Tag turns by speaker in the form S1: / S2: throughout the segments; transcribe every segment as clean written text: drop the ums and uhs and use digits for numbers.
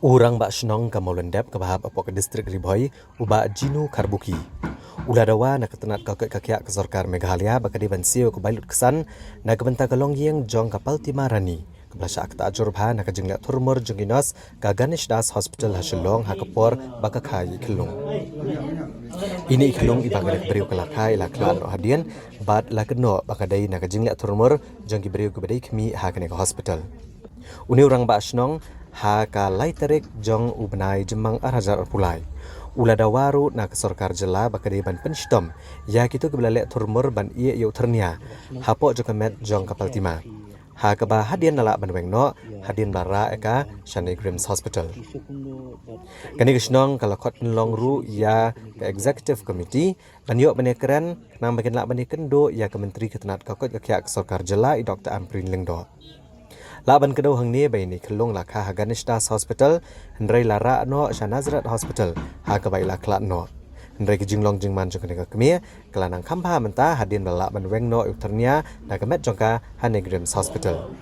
S1: Orang bak senong ka Maulendep ke bahab apok ke distrik Riboy ubak Jinu Karbuki. Uladawa nak ketenat kakek kakiak ke Sorkar Meghalaya bakadi bansio ke Bailut Kesan nak benta ke Longyeng jong kapal Timarani. Kebelasya akta ajurba nak jenglek turmur jonginos ke Ganesh Das Hospital Hasilong hakapor bakakai Kelung. Ini Kelung ibagadek beriu kelakai laklan hadian bad lakeno bakadai nak jenglek turmur jongki beriu ke badai kemi hakane ke hospital. Uni orang bak senong ha ka lai tarik jong ubnai jemang arajar pulai. Ulada waru nak Sorkar jela bakadi ban penstom ya kitu kebelalek turmur ban ia yau ternia hapok jokamet jong kapal tima. Ha ka ba hadian nalak ban wengno hadian lara eka Shani Grims Hospital. Kani kesnong kalau kot long ru ya ke executive committee ban yok banekran nang bagian lak banekendo ya ke menteri ketenat kakot kakiak Sorkar jela i Dr. Amprin Lingdo. Laban kedua hang ni bayi ni kelung lakha Ganesh Das Hospital, hendrai lara no Shanazrat Hospital, ha kebai laklat no. Hendrai kejinglong jingman jong kena kemia, kelanang kampa mentah hadin balak banweng no ukternia nak kemet jongka Hanegrims Hospital.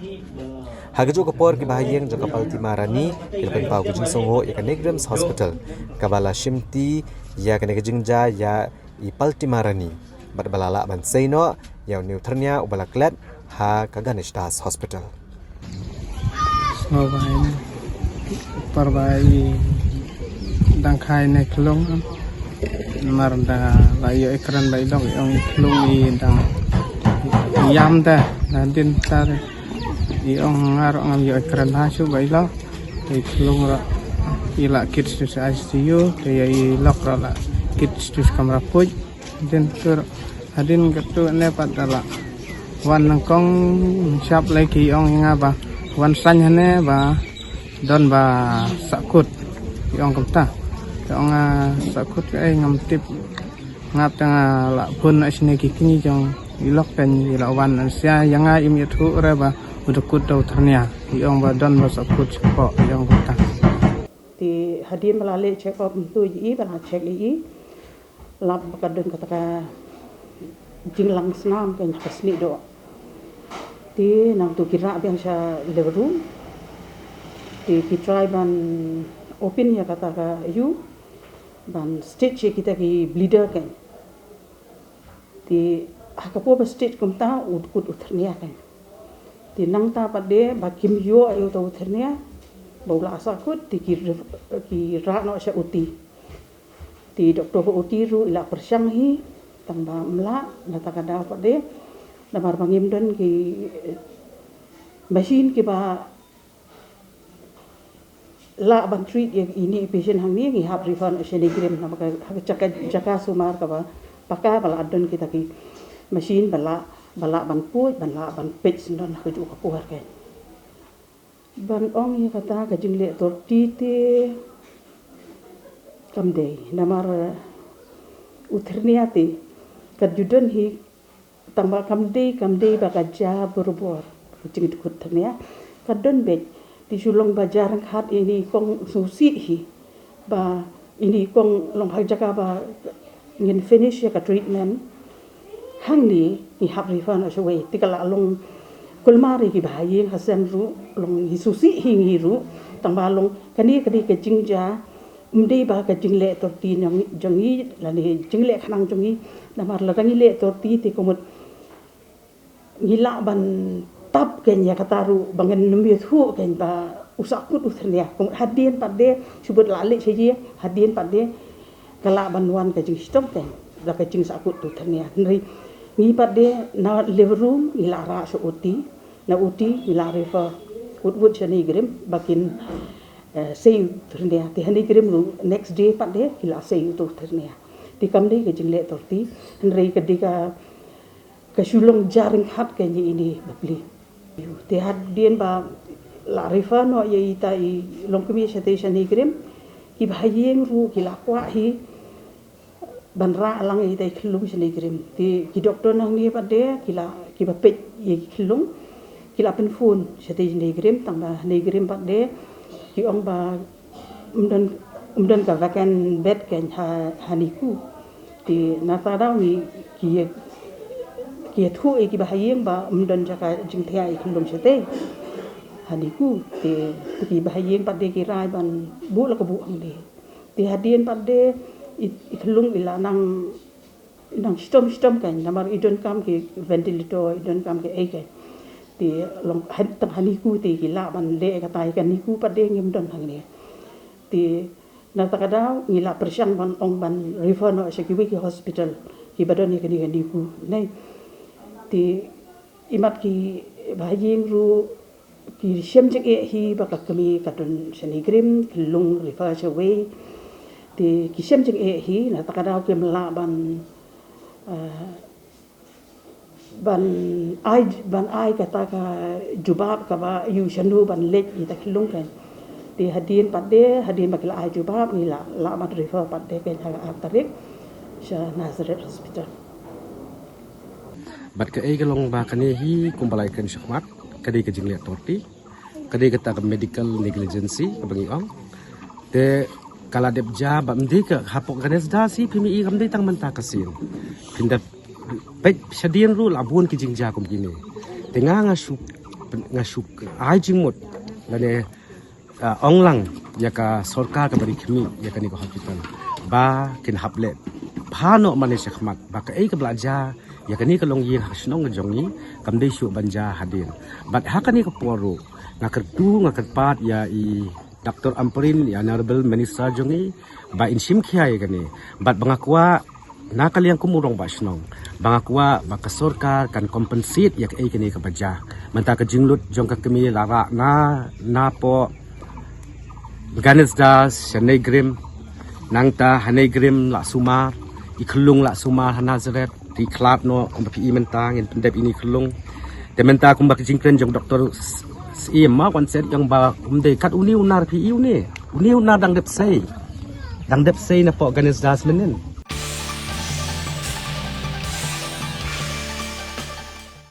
S1: Ha keju kepor ki bahayeng jong kapal Timarani, ilpen pau kejing songo ya Hanegrims Hospital, kabala shimti ya kena kejingja ya ipal Timarani. Bad balala ban seino ya ukternia ubalaklet ha ka Ganesh Das Hospital.
S2: Baik, perbaiki dangkai ne kelong, marda bayi ekran bayi dong yang kelong ni dang yam dah, nanti tar yang ngarang ambil ekran hasil bayi lah, kelong rak ila kids tu ICU, dia ilok rak kids tu kamera puj, dan ter hadin ketu ne patala, wan nangkong siap lagi yang apa. Wan sanya ne ba don ba sakut yang kemta yang sakut ngam tip ngap tanga la pun asne kikini jong ilok pen ila wan sia yang im yatu re ba udukut dau ternia yang ba don ba sakut ko yang kemta
S3: di hadir melalui check up tu ji bana check li lab kadun kata jinglang senam kan kesni do di nang tu kira biasa leveru di kitrai ban open ya kata ka you ban stitch kita ki bleeder kan di hakapo ba stitch kumta udkut uthernia kan di nang ta pade ba kim yo ayo ta uthernia baula asakut di ki ra no sha uti di doktor uti ru ila persyanghi tamba mla nata kada pade namar bangim don ki machine ki ba la ban treat yang ini patient hang ni ngi hab refund Shani Grims nama ka jaka sumar ka ba paka bala don kita ki machine bala ban puj bala ban pitch don ka ju ka puar ke ban ong ya kata ka jingle tor tite kamde namar utrniati ka judon hi tambah kamde bakaja berbor kucing ikut ternia kadon bet di sulong bajar khat ini kong susi hi ba ini kong long hajaka ba ngin finish ya ka treatment hang ni hab refund aswe tikala long kulmari ki bayi hasan ru long hi susi hi ru tambah long kani ke jingja umde ba ka jingle torti nyang jongi lani jingle khanang jongi namar la rangi le torti ti komut ngila ban tap ken ya kataru bangen numbi thu ken ba usakut uthnia kum hadien pade subut lalik saja hadien pade kala banwan ka jing stop ken da ka jing sakut uthnia nri ngi pade na live room ila ra so uti na uti ila refer wood Shani Grims bakin sei uthnia ti Shani Grims next day pade ila sei uthnia ti kamde ka jing le torti nri kadika kasulong jaring hat kayaknya ini beli. Tiada dia ba la refano ya ita I long kami Shani Grims ki bahayeng ru ki lakwa hi banra alang ita kelung Shani Grims ti ki doktor nang ni pade ki bapet ye kelung ki la pen phone Shani Grims tambah Shani Grims pade ki ong ba umdan ka vacan bed kan haniku ti natada wi ki thu ki bahayeng ba umdan jaka jingthia I kelung chete hadiku ti bahayeng pada kirai ban bu la kebu ang di hadien pada iklung ila nang stom kan namar idon kam ke ventilator idon kam ke ai ti long tang haniku ti gila ban le katai kan niku pada ngim don hang ni ti na takada ngila persiang ban ong ban refer no sekiwi ki hospital ki badon ni kani niku nei ti imat ki bahayeng ru ki siem jek hi baka kami katun senigrim lung refer away ti ki siem jek hi na takada ke mela ban ai kata ka jubab ka ba yu shanu ban lek ita kilung kan ti hadin bakila ai jubab ni la mat refer padde ke ha tarik sha Nazareth Hospital
S4: bat ke ai kalong ba kani hi kumbalai kan syakmat kadi ke jinglet torti kadi kata ke medical negligence ke bangi ong te kala debja ba mdi ke hapok ganes da si pmi kam dei tang menta kasin pinda pek shadien ru labun ki jingja kum gini tenga ngasuk ai jingmut lane onglang ya ka sarkar ka bari khmi ya kani ko hospital ba kin hable phano mane syakmat ba ka ai ka belajar ya kani ka long yin hasnong jongi kam dei shu banja hadin bat hakani ka poru ngakerdu ngakerpat ya i Dr. Amprin ya honorable minister jongi ba insim khiai kani bat bangakwa nakaliang kumurong ba snong bangakwa ba ka sarkar kan compensate ya ai kani ka baja menta ka jinglut jong ka kami lara na po ganes da senegrim nangta hanegrim la sumar iklung la sumar Nazareth di klap no pi mentang in pendep ini kelung de menta kum ba jingkren jong doktor si ma kon set jong ba de kat uni unar pi uni unar dang dep sei na po ganes das menen